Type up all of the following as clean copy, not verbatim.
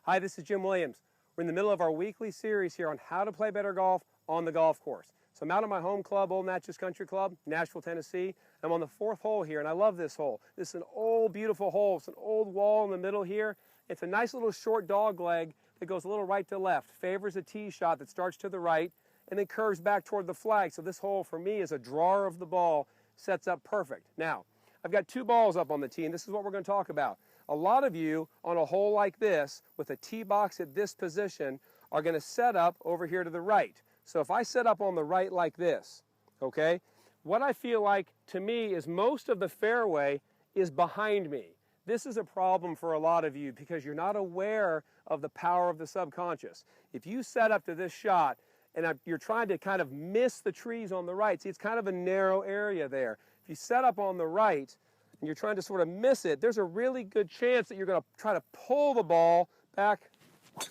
Hi, this is Jim Williams. We're in the middle of our weekly series here on how to play better golf on the golf course. So I'm out at my home club, Old Natchez Country Club, Nashville, Tennessee. I'm on the 4th hole here, and I love this hole. This is an old, beautiful hole. It's an old wall in the middle here. It's a nice little short dog leg that goes a little right to left, favors a tee shot that starts to the right, and then curves back toward the flag. So this hole, for me, is a drawer of the ball, sets up perfect. Now, I've got 2 balls up on the tee, and this is what we're going to talk about. A lot of you on a hole like this with a tee box at this position are going to set up over here to the right. So if I set up on the right like this, okay, what I feel like to me is most of the fairway is behind me. This is a problem for a lot of you because you're not aware of the power of the subconscious. If you set up to this shot and you're trying to kind of miss the trees on the right, see, it's kind of a narrow area there. If you set up on the right and you're trying to sort of miss it, there's a really good chance that you're going to try to pull the ball back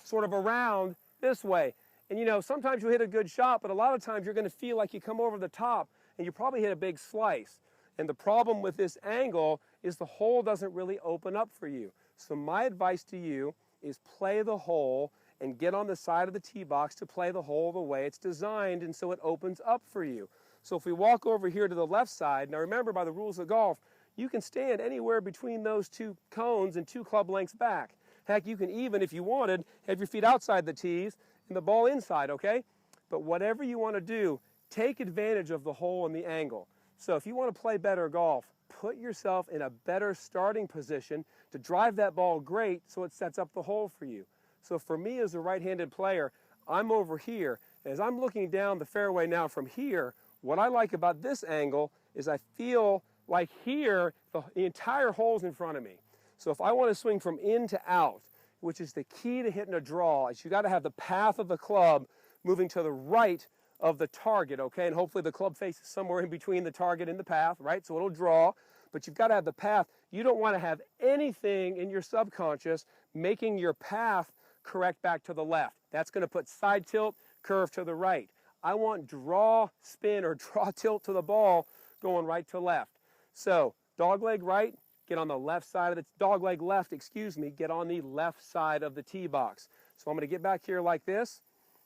sort of around this way. And you know, sometimes you hit a good shot, but a lot of times you're going to feel like you come over the top and you probably hit a big slice. And the problem with this angle is the hole doesn't really open up for you. So my advice to you is play the hole and get on the side of the tee box to play the hole the way it's designed, and so it opens up for you. So if we walk over here to the left side, now remember, by the rules of golf, you can stand anywhere between those 2 cones and 2 club lengths back. Heck, you can even, if you wanted, have your feet outside the tees and the ball inside, okay? But whatever you want to do, take advantage of the hole and the angle. So if you want to play better golf, put yourself in a better starting position to drive that ball great so it sets up the hole for you. So for me as a right-handed player, I'm over here. As I'm looking down the fairway now from here, what I like about this angle is I feel like here, the entire hole's in front of me. So if I want to swing from in to out, which is the key to hitting a draw, is you got to have the path of the club moving to the right of the target, okay? And hopefully the club face is somewhere in between the target and the path, right? So it'll draw, but you've got to have the path. You don't want to have anything in your subconscious making your path correct back to the left. That's going to put side tilt, curve to the right. I want draw, spin, or draw tilt to the ball going right to left. So dog leg right, get on the left side of the dog leg left, excuse me, get on the left side of the tee box. So I'm going to get back here like this.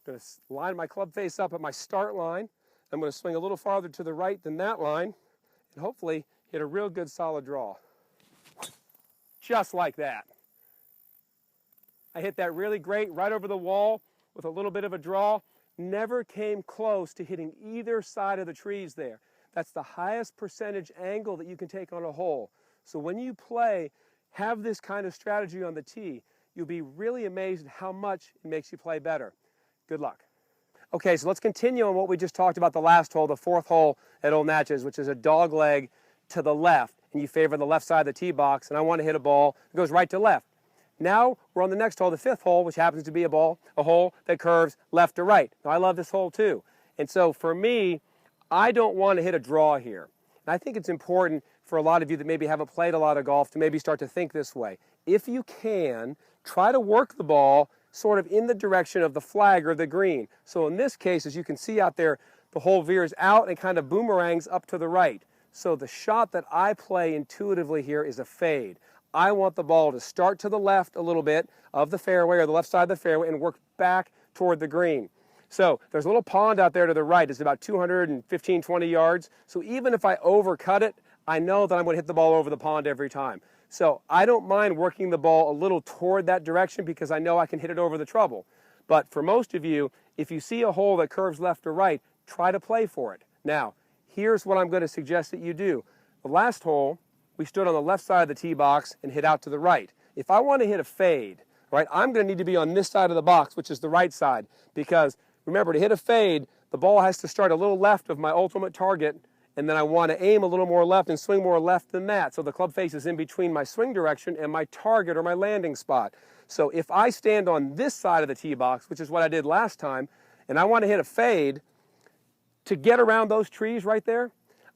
I'm going to line my club face up at my start line. I'm going to swing a little farther to the right than that line and hopefully hit a real good solid draw. Just like that. I hit that really great right over the wall with a little bit of a draw. Never came close to hitting either side of the trees there. That's the highest percentage angle that you can take on a hole. So when you play, have this kind of strategy on the tee. You'll be really amazed at how much it makes you play better. Good luck. Okay, so let's continue on what we just talked about the last hole, the 4th hole at Old Natchez, which is a dog leg to the left. And you favor the left side of the tee box, and I want to hit a ball that goes right to left. Now we're on the next hole, the 5th hole, which happens to be a hole that curves left to right. Now I love this hole too. And so for me, I don't want to hit a draw here. And I think it's important for a lot of you that maybe haven't played a lot of golf to maybe start to think this way. If you can, try to work the ball sort of in the direction of the flag or the green. So in this case, as you can see out there, the hole veers out and kind of boomerangs up to the right. So the shot that I play intuitively here is a fade. I want the ball to start to the left a little bit of the fairway or the left side of the fairway and work back toward the green. So there's a little pond out there to the right. It's about 215, 20 yards. So even if I overcut it, I know that I'm going to hit the ball over the pond every time. So I don't mind working the ball a little toward that direction because I know I can hit it over the trouble. But for most of you, if you see a hole that curves left or right, try to play for it. Now, here's what I'm going to suggest that you do. The last hole, we stood on the left side of the tee box and hit out to the right. If I want to hit a fade, right, I'm going to need to be on this side of the box, which is the right side, because remember, to hit a fade, the ball has to start a little left of my ultimate target, and then I want to aim a little more left and swing more left than that. So the club face is in between my swing direction and my target or my landing spot. So if I stand on this side of the tee box, which is what I did last time, and I want to hit a fade, to get around those trees right there,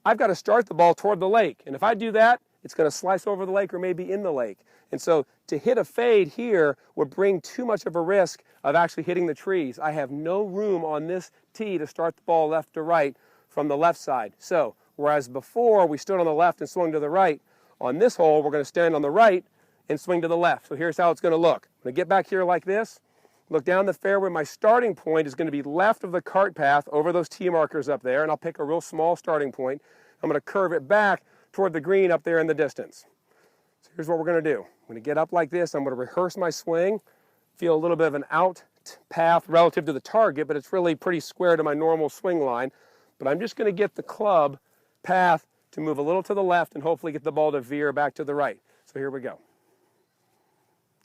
I've got to start the ball toward the lake. And if I do that, it's going to slice over the lake or maybe in the lake. And so to hit a fade here would bring too much of a risk of actually hitting the trees. I have no room on this tee to start the ball left to right from the left side. So whereas before we stood on the left and swung to the right, on this hole we're going to stand on the right and swing to the left. So here's how it's going to look. I'm going to get back here like this, look down the fairway. My starting point is going to be left of the cart path over those tee markers up there, and I'll pick a real small starting point. I'm going to curve it back toward the green up there in the distance. So here's what we're going to do. I'm going to get up like this. I'm going to rehearse my swing, feel a little bit of an out path relative to the target, but it's really pretty square to my normal swing line. But I'm just going to get the club path to move a little to the left and hopefully get the ball to veer back to the right. So here we go.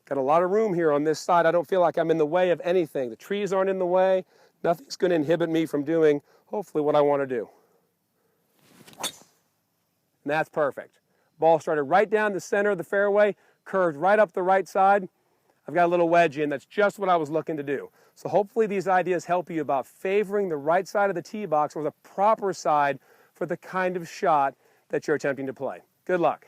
Got a lot of room here on this side. I don't feel like I'm in the way of anything. The trees aren't in the way. Nothing's going to inhibit me from doing, hopefully, what I want to do. And that's perfect. Ball started right down the center of the fairway, curved right up the right side. I've got a little wedge in. That's just what I was looking to do. So hopefully these ideas help you about favoring the right side of the tee box or the proper side for the kind of shot that you're attempting to play. Good luck.